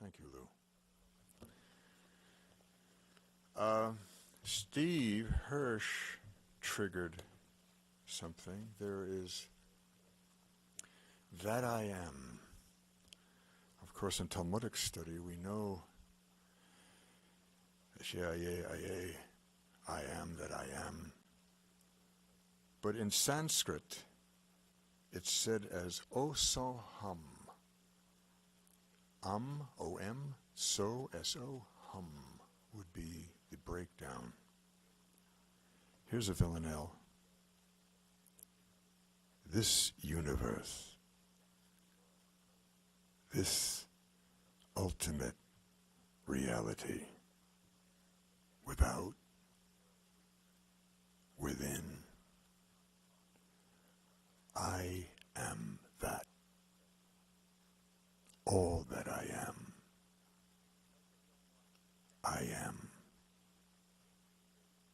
Thank you, Lou. Steve Hirsch triggered something. There is that I am. Of course, in Talmudic study, we know I am that I am. But in Sanskrit, it's said as O-so-hum. O-M, so, S-O, hum would be the breakdown. Here's a villanelle. This universe, this ultimate reality, without, within, I am that. All that I am. I am.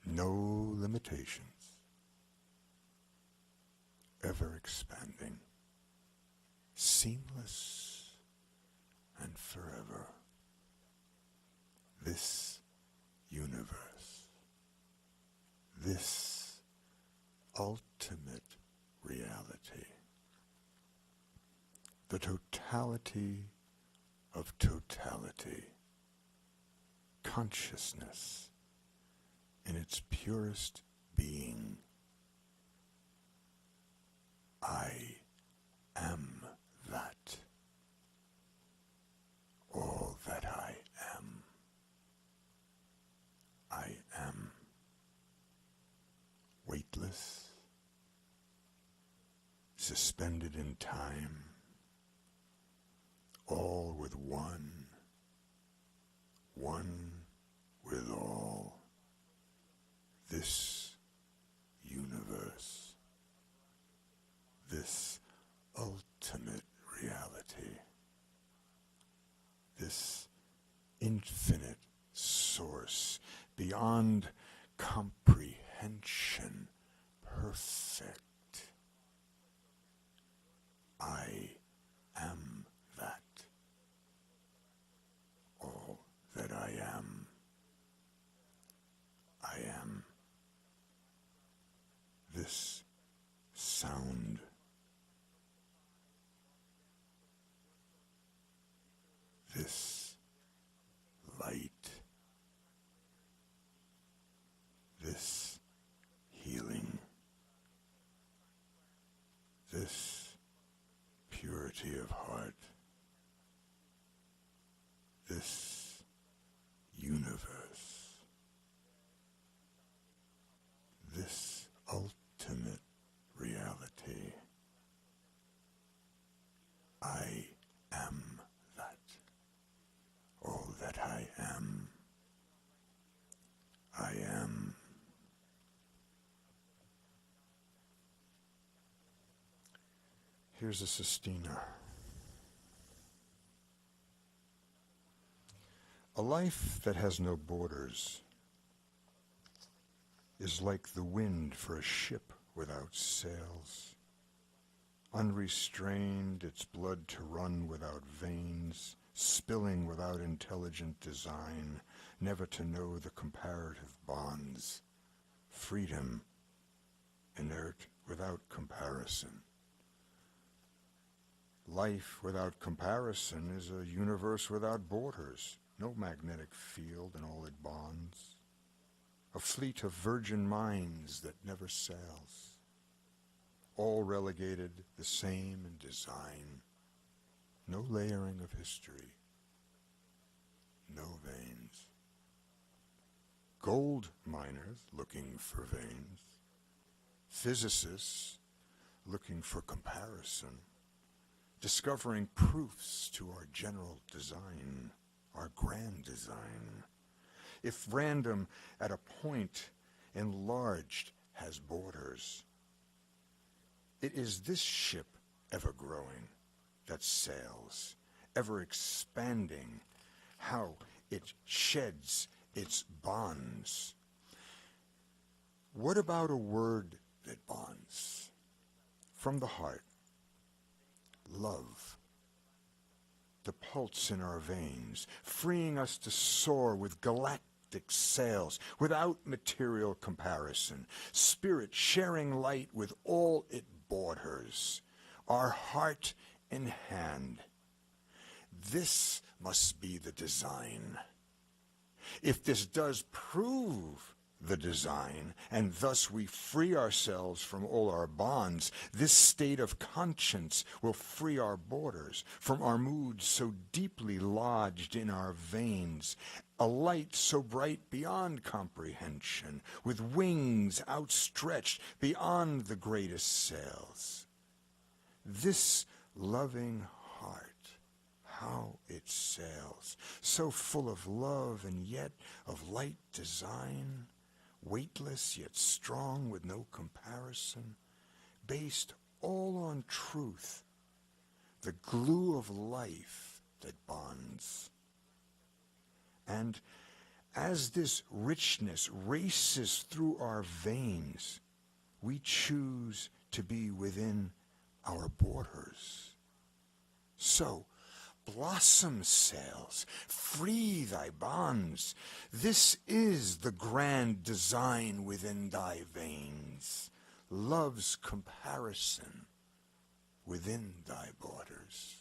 No limitations. Ever expanding. Seamless and forever. This universe. This ultimate reality. The totality of totality, consciousness in its purest being. I am that, all that I am. I am weightless, suspended in time, all with one with all, this universe, this ultimate reality, this infinite source, beyond comprehension, perfect. I am that. All that I am. I am this sound. This light. This healing. This purity of heart. This universe. This ultimate reality. I am that. All that I am. I am. Here's a sestina. A life that has no borders is like the wind for a ship without sails. Unrestrained, its blood to run without veins, spilling without intelligent design, never to know the comparative bonds. Freedom, inert, without comparison. Life without comparison is a universe without borders, no magnetic field in all it bonds. A fleet of virgin minds that never sails, all relegated the same in design, no layering of history, no veins. Gold miners looking for veins, physicists looking for comparison, discovering proofs to our general design, our grand design. If random at a point enlarged has borders, it is this ship ever growing that sails, ever expanding, how it sheds its bonds. What about a word that bonds? From the heart, love, the pulse in our veins, freeing us to soar with galactic sails, without material comparison, spirit sharing light with all it borders, our heart in hand. This must be the design. If this does prove the design, and thus we free ourselves from all our bonds, this state of conscience will free our borders from our moods so deeply lodged in our veins, a light so bright beyond comprehension, with wings outstretched beyond the greatest sails. This loving heart, how it sails, so full of love and yet of light design, weightless yet strong with no comparison, based all on truth, the glue of life that bonds. And as this richness races through our veins, we choose to be within our borders. So, blossom sails, free thy bonds. This is the grand design within thy veins, love's comparison within thy borders.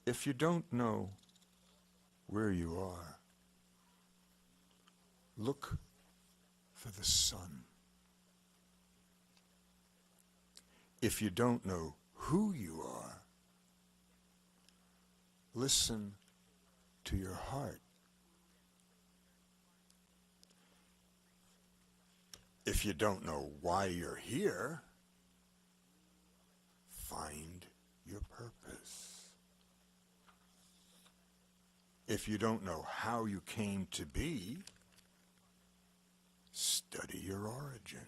If you don't know where you are, look for the sun. If you don't know who you are, listen to your heart. If you don't know why you're here, find your purpose. If you don't know how you came to be, study your origins.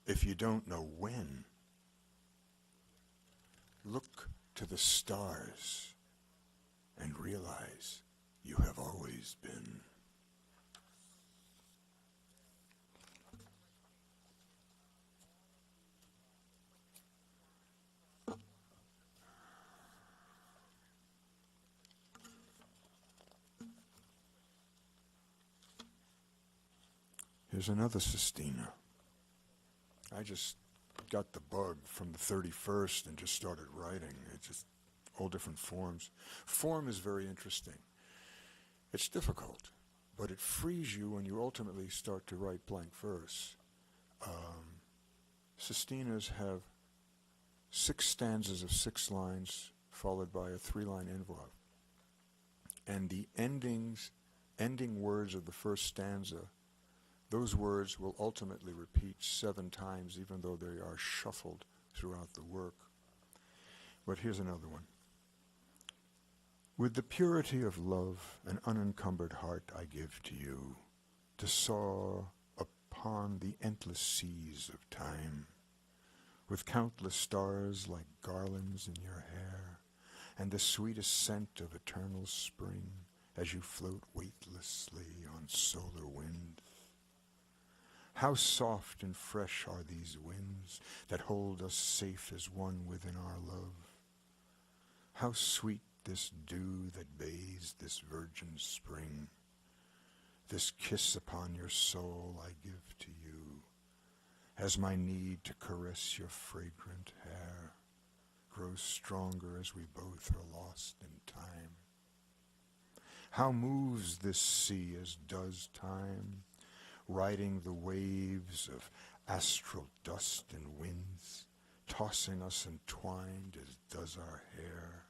If you don't know when, look to the stars and realize you have always been. Here's another sestina. I just got the bug from the 31st and just started writing. It's just all different forms. Form is very interesting. It's difficult, but it frees you when you ultimately start to write blank verse. Sestinas have 6 stanzas of 6 lines followed by a 3-line envelope. And the ending words of the first stanza, those words will ultimately repeat 7 times, even though they are shuffled throughout the work. But here's another one. With the purity of love, an unencumbered heart I give to you, to soar upon the endless seas of time, with countless stars like garlands in your hair, and the sweetest scent of eternal spring as you float weightlessly on solar winds. How soft and fresh are these winds that hold us safe as one within our love. How sweet this dew that bathes this virgin spring. This kiss upon your soul I give to you, as my need to caress your fragrant hair grows stronger as we both are lost in time. How moves this sea as does time, riding the waves of astral dust and winds, tossing us entwined as does our hair,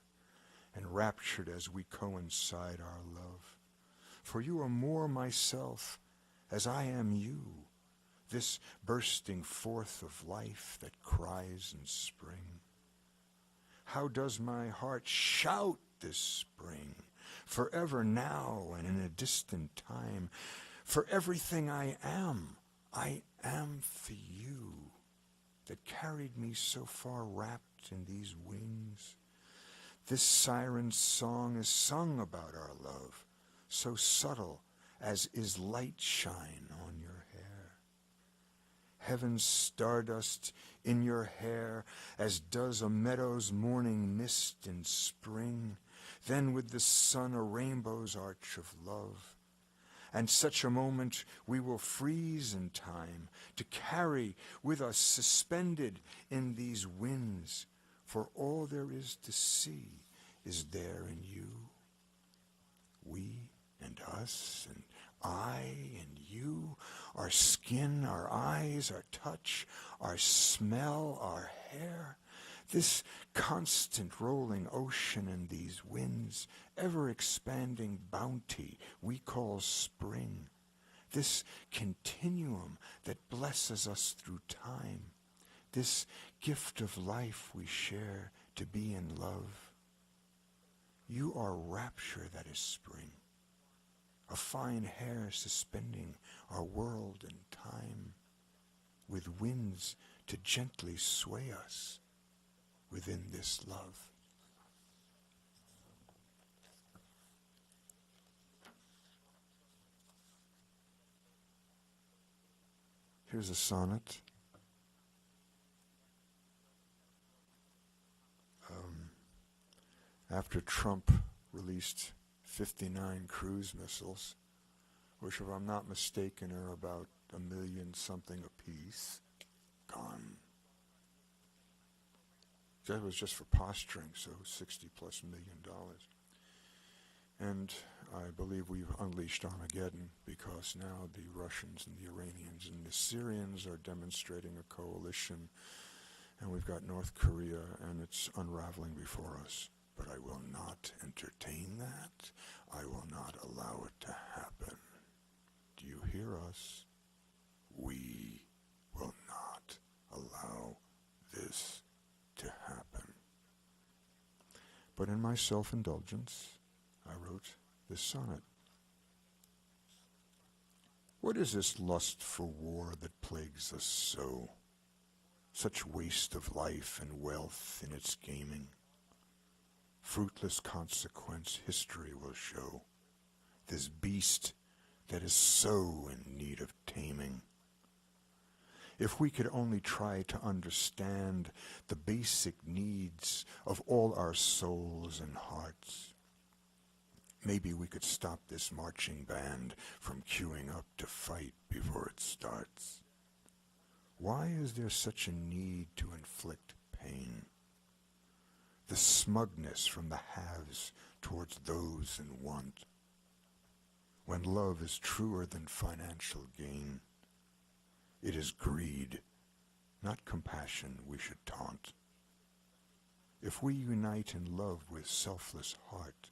enraptured as we coincide our love. For you are more myself, as I am you, this bursting forth of life that cries in spring. How does my heart shout this spring, forever now and in a distant time, for everything I am for you, that carried me so far wrapped in these wings. This siren song is sung about our love, so subtle as is light shine on your hair. heaven's stardust in your hair, as does a meadow's morning mist in spring, then with the sun a rainbow's arch of love. And such a moment we will freeze in time to carry with us suspended in these winds, for all there is to see is there in you. We and us and I and you, our skin, our eyes, our touch, our smell, our hair, this constant rolling ocean and these winds, ever-expanding bounty we call spring, this continuum that blesses us through time, this gift of life we share to be in love. You are rapture that is spring, a fine hair suspending our world and time, with winds to gently sway us within this love. Here's a sonnet. After Trump released 59 cruise missiles, which if I'm not mistaken are about 1 million something apiece, gone. That was just for posturing, so $60+ million. And I believe we've unleashed Armageddon, because now the Russians and the Iranians and the Syrians are demonstrating a coalition, and we've got North Korea, and it's unraveling before us. But I will not entertain that. I will not allow it to happen. Do you hear us? We will not allow this to happen. But in my self-indulgence, I wrote this sonnet. What is this lust for war that plagues us so? Such waste of life and wealth in its gaming. Fruitless consequence history will show. This beast that is so in need of taming. If we could only try to understand the basic needs of all our souls and hearts, maybe we could stop this marching band from queuing up to fight before it starts. Why is there such a need to inflict pain? The smugness from the haves towards those in want, when love is truer than financial gain. It is greed, not compassion, we should taunt. If we unite in love with selfless heart,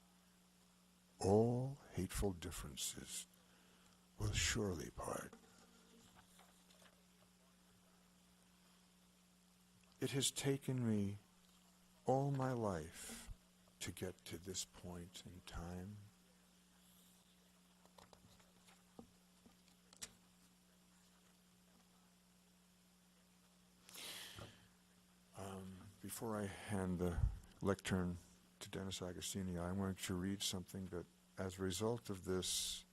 all hateful differences will surely part. It has taken me all my life to get to this point in time. Before I hand the lectern to Dennis Agostini, I want to read something that, as a result of this,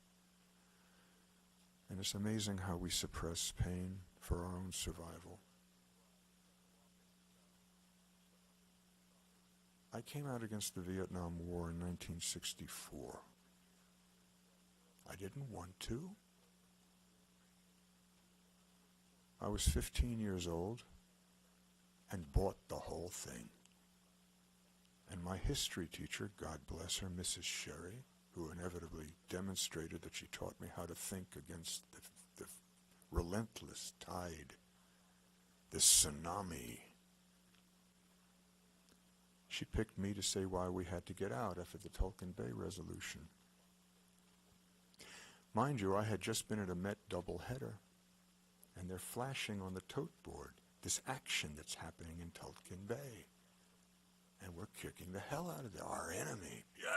and it's amazing how we suppress pain for our own survival. I came out against the Vietnam War in 1964. I didn't want to. I was 15 years old and bought the whole thing. And my history teacher, God bless her, Mrs. Sherry, who inevitably demonstrated that she taught me how to think against the relentless tide, the tsunami. She picked me to say why we had to get out after the Tolkien Bay Resolution. Mind you, I had just been at a Met doubleheader, and they're flashing on the tote board this action that's happening in Tolkien Bay. And we're kicking the hell out of our enemy. Yeah!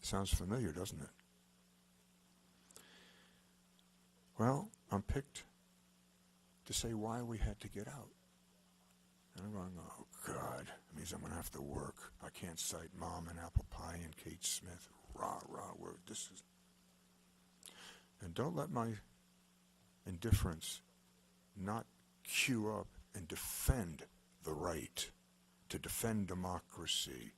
Sounds familiar, doesn't it? Well, I'm picked to say why we had to get out. And I'm going, oh, God, it means I'm going to have to work. I can't cite Mom and Apple Pie and Kate Smith. Rah, rah, this is... And don't let my indifference not queue up and defend the right, to defend democracy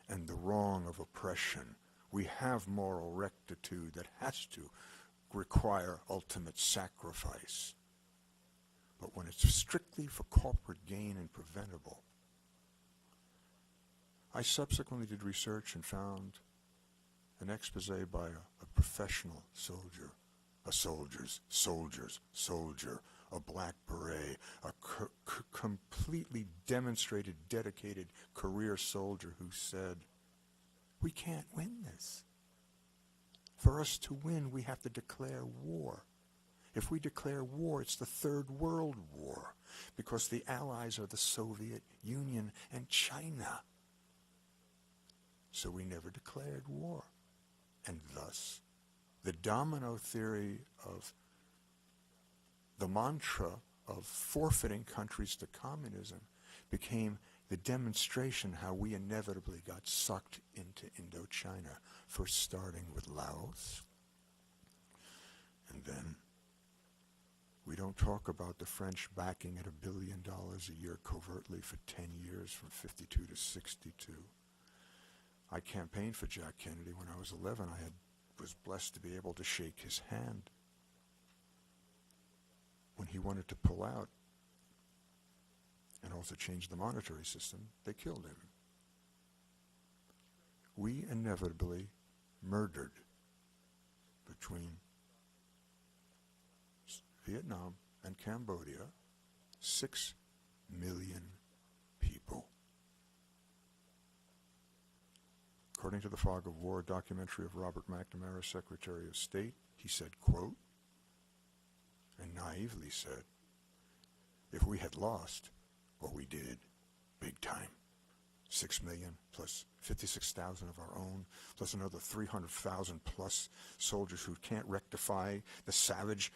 and the wrong of oppression. We have moral rectitude that has to require ultimate sacrifice. But when it's strictly for corporate gain and preventable, I subsequently did research and found an expose by a professional soldier, a soldier's soldier, a black beret, a completely demonstrated, dedicated career soldier who said, we can't win this. For us to win, we have to declare war. If we declare war, it's the Third World War, because the allies are the Soviet Union and China. So we never declared war. And thus, the domino theory of the mantra of forfeiting countries to communism became the demonstration how we inevitably got sucked into Indochina, first starting with Laos. And then we don't talk about the French backing at $1 billion a year covertly for 10 years from 52 to 62. I campaigned for Jack Kennedy when I was 11. I was blessed to be able to shake his hand. When he wanted to pull out and also change the monetary system, they killed him. We inevitably murdered between Vietnam and Cambodia 6 million people. According to the Fog of War documentary of Robert McNamara, Secretary of State, he said, quote, and naively said, if we had lost, what we did, big time, 6 million plus 56,000 of our own, plus another 300,000 plus soldiers who can't rectify the savage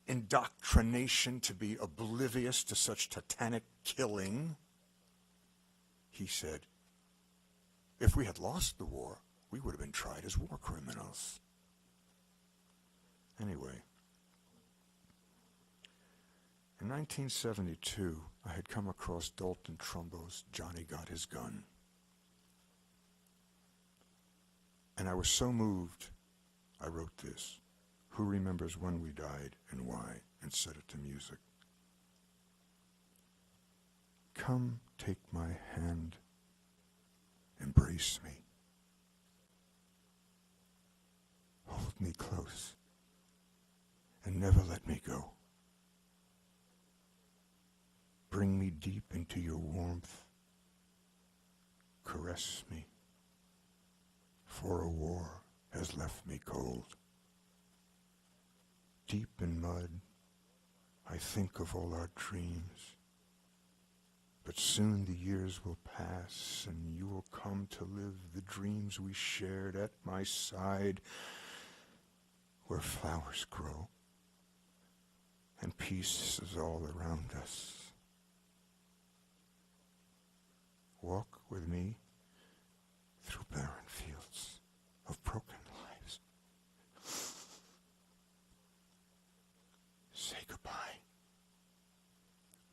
indoctrination to be oblivious to such titanic killing. He said, if we had lost the war, we would have been tried as war criminals. Anyway, in 1972, I had come across Dalton Trumbo's Johnny Got His Gun. And I was so moved, I wrote this. Who remembers when we died and why? And set it to music. Come take my hand, embrace me, hold me close, and never let me go. Bring me deep into your warmth, caress me, for a war has left me cold. Deep in mud, I think of all our dreams. But soon the years will pass, and you will come to live the dreams we shared at my side, where flowers grow, and peace is all around us. Walk with me through barren fields of broken lives. Say goodbye.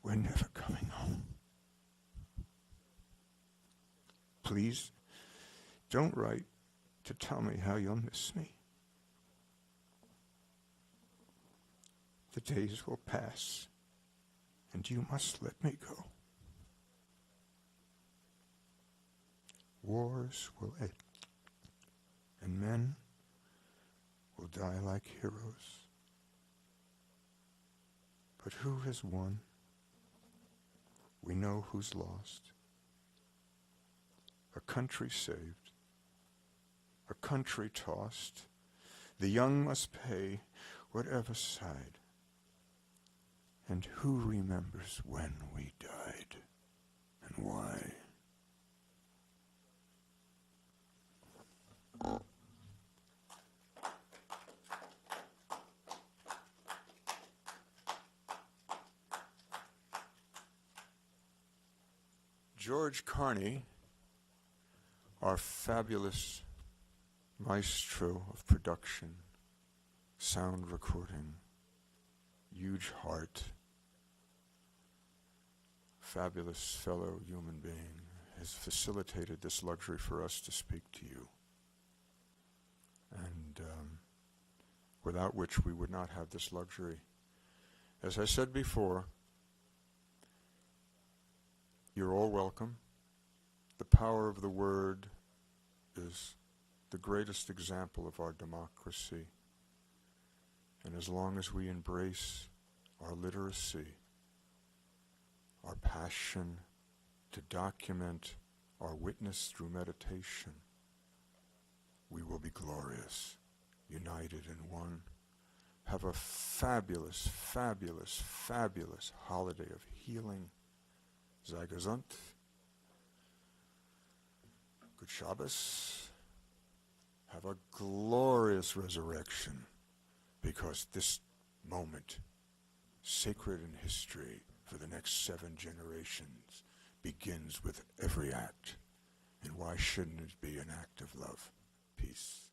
We're never coming home. Please, don't write to tell me how you'll miss me. The days will pass, and you must let me go. Wars will end, and men will die like heroes. But who has won? We know who's lost. A country saved, a country tossed. The young must pay whatever side. And who remembers when we died and why? George Carney, our fabulous maestro of production, sound recording, huge heart, fabulous fellow human being, has facilitated this luxury for us to speak to you. And without which we would not have this luxury. As I said before, you're all welcome. The power of the word is the greatest example of our democracy. And as long as we embrace our literacy, our passion to document our witness through meditation, we will be glorious, united in one. Have a fabulous, fabulous, fabulous holiday of healing. Sei gesund. Good Shabbos. Have a glorious resurrection, because this moment, sacred in history for the next 7 generations, begins with every act. And why shouldn't it be an act of love? Peace.